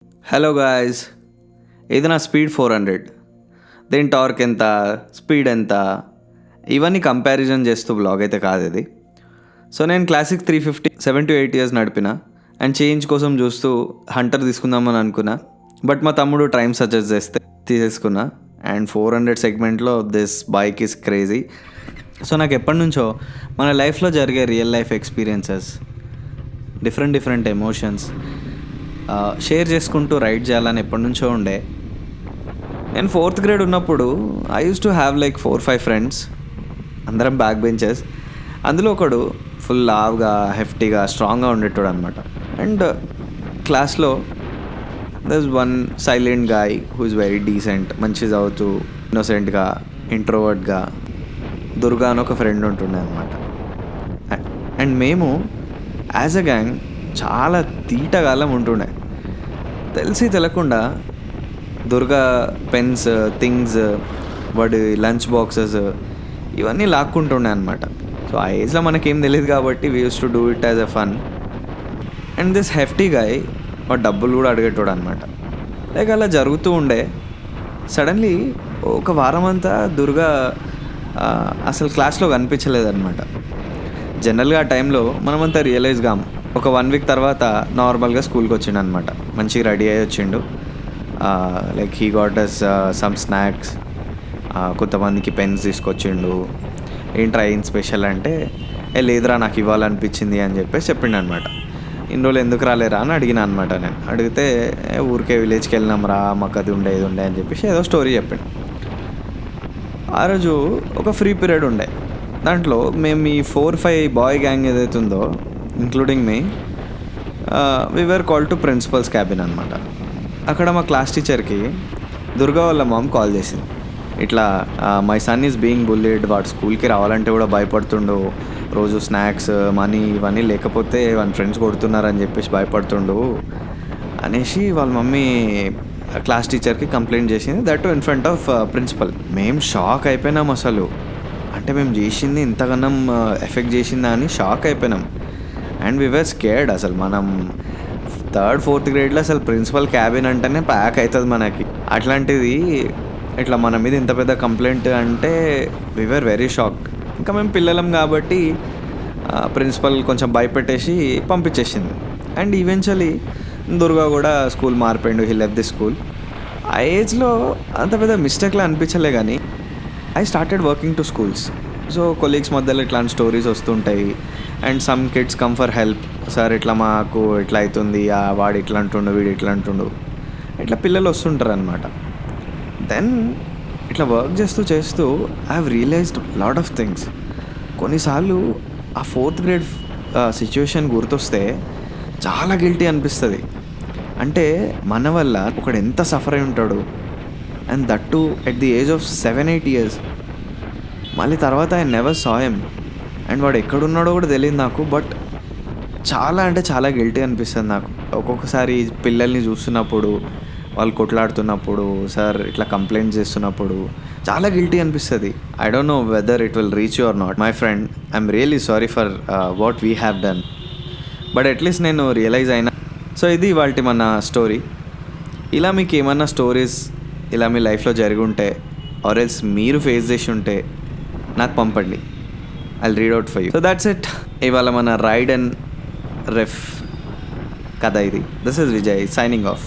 Hello guys, ఇది నా speed 400. దీని టార్క్ ఎంత, స్పీడ్ ఎంత, ఇవన్నీ కంపారిజన్ చేస్తూ బ్లాగ్ అయితే కాదు ఇది. సో నేను క్లాసిక్ 350 7 to 8 years నడిపిన అండ్ చేంజ్ కోసం చూస్తూ హంటర్ తీసుకుందామని అనుకున్నా. బట్ మా తమ్ముడు ట్రైమ్ సజెస్ట్ చేస్తే తీసేసుకున్నా. అండ్ 400 సెగ్మెంట్లో this bike is crazy. So నాకు ఎప్పటి నుంచో మన లైఫ్లో జరిగే real life experiences, different emotions share చేసుకుంటూ రైడ్ చేయాలని ఎప్పటి నుంచో ఉండే. నేను 4th grade ఉన్నప్పుడు I use to have like 4-5 friends. అందరం బ్యాక్ బెంచెస్. అందులో ఒకడు ఫుల్ లావ్గా, హెఫ్టీగా, స్ట్రాంగ్గా ఉండేటోడు అనమాట. అండ్ క్లాస్లో there one silent guy who is very decent, మంచి చదువుతూ ఇన్నోసెంట్గా, ఇంట్రోవర్ట్గా దుర్గా అని ఒక ఫ్రెండ్ ఉంటుండే అనమాట. అండ్ మేము యాజ్ అ గ్యాంగ్ చాలా తీటగాలం ఉంటుండే. తెలిసి తెలియకుండా దుర్గా పెన్స్, థింగ్స్, వాడి లంచ్ బాక్సెస్ ఇవన్నీ లాక్కుంటుండే అనమాట. సో ఆ ఏజ్లో మనకేం తెలియదు కాబట్టి we use to do it as a fun. And this hefty guy వాడు డబ్బులు కూడా అడిగేటోడు అనమాట. లైక్ అలా జరుగుతూ ఉండే. సడన్లీ ఒక వారం అంతా దుర్గా అసలు క్లాస్లో కనిపించలేదన్నమాట. జనరల్గా ఆ టైంలో మనమంతా రియలైజ్ కాము. ఒక 1 week తర్వాత నార్మల్గా స్కూల్కి వచ్చిండు అనమాట. మంచిగా రెడీ అయ్యి వచ్చిండు. Like he got us some snacks, కొంతమందికి పెన్స్ తీసుకొచ్చిండు. ఏంట్రా ఏం స్పెషల్ అంటే, లేదురా నాకు ఇవ్వాలనిపించింది అని చెప్పేసి చెప్పిండు అనమాట. ఇన్ని రోజులు ఎందుకు రాలేరా అని అడిగిన అనమాట. నేను అడిగితే ఊరికే విలేజ్కి వెళ్ళినాం రా, మాకు అది ఉండే ఇది ఉండే అని చెప్పేసి ఏదో స్టోరీ చెప్పిండు. ఆ రోజు ఒక ఫ్రీ పీరియడ్ ఉండే. దాంట్లో మేము ఈ 4-5 బాయ్ గ్యాంగ్ ఏదైతే ఉందో including me, we were call to principal's cabin అనమాట. అక్కడ మా క్లాస్ టీచర్కి దుర్గా వాళ్ళ మామ్ కాల్ చేసింది. ఇట్లా my son is being bullied, వాడు స్కూల్కి రావాలంటే కూడా భయపడుతుండు, రోజు స్నాక్స్, మనీ ఇవన్నీ లేకపోతే వాళ్ళ ఫ్రెండ్స్ కొడుతున్నారని చెప్పేసి భయపడుతుండు అనేసి వాళ్ళ మమ్మీ క్లాస్ టీచర్కి కంప్లైంట్ చేసింది. That in front of principal. మేము షాక్ అయిపోయినాం అసలు. అంటే మేము చేసింది ఇంతగానం ఎఫెక్ట్ చేసిందా అని షాక్ అయిపోయినాం. And we were scared. అసలు మనం 3rd, 4th gradeలో అసలు ప్రిన్సిపల్ క్యాబిన్ అంటేనే ప్యాక్ అవుతుంది మనకి. అట్లాంటిది ఇట్లా మన మీద ఇంత పెద్ద కంప్లైంట్ అంటే వీ వర్ వెరీ షాక్డ్. ఇంకా మేము పిల్లలం కాబట్టి ప్రిన్సిపల్ కొంచెం భయపెట్టేసి పంపించేసింది. అండ్ ఈవెన్చువలీ దుర్గా కూడా స్కూల్ మారిపోయిండు. He left the school. ఆ ఏజ్లో అంత పెద్ద మిస్టేక్లా అనిపించలే, కానీ I started working to schools. So colleagues మధ్యలో ఇట్లాంటి స్టోరీస్ వస్తుంటాయి. And some kids come for help. Sir ఇట్లా మాకు ఇట్లా అవుతుంది, వాడు ఇట్లా అంటుండు, వీడు ఇట్లా అంటుండు, ఇట్లా పిల్లలు వస్తుంటారు అనమాట. దెన్ ఇట్లా వర్క్ చేస్తూ I have realized lot of things. కొన్నిసార్లు ఆ 4th grade సిచ్యువేషన్ గుర్తొస్తే చాలా గిల్టీ అనిపిస్తుంది. అంటే మన వల్ల ఒకడు ఎంత సఫర్ అయి ఉంటాడు. And that to at the age of 7-8 years. మళ్ళీ తర్వాత I never saw him. And వాడు ఎక్కడున్నాడో కూడా తెలియదు నాకు. బట్ చాలా అంటే చాలా గిల్టీ అనిపిస్తుంది నాకు. ఒక్కొక్కసారి పిల్లల్ని చూస్తున్నప్పుడు, వాళ్ళు కొట్లాడుతున్నప్పుడు, సార్ ఇట్లా కంప్లైంట్ చేస్తున్నప్పుడు చాలా గిల్టీ అనిపిస్తుంది. I don't know whether it will reach you or not. My friend, I'm really sorry for what we have done. But at least నేను రియలైజ్ అయినా. సో ఇది ఇవాల్టి మన స్టోరీ. ఇలా మీకు ఏమన్నా స్టోరీస్ ఇలా మీ లైఫ్లో జరిగి ఉంటే ఆర్ ఎల్స్ మీరు ఫేస్ చేసి ఉంటే నాకు పంపండి. I'll read out for you. So that's it. ఇవాళ మన రైడ్ అండ్ రెఫ్ కథ ఇది. This is Vijay signing off.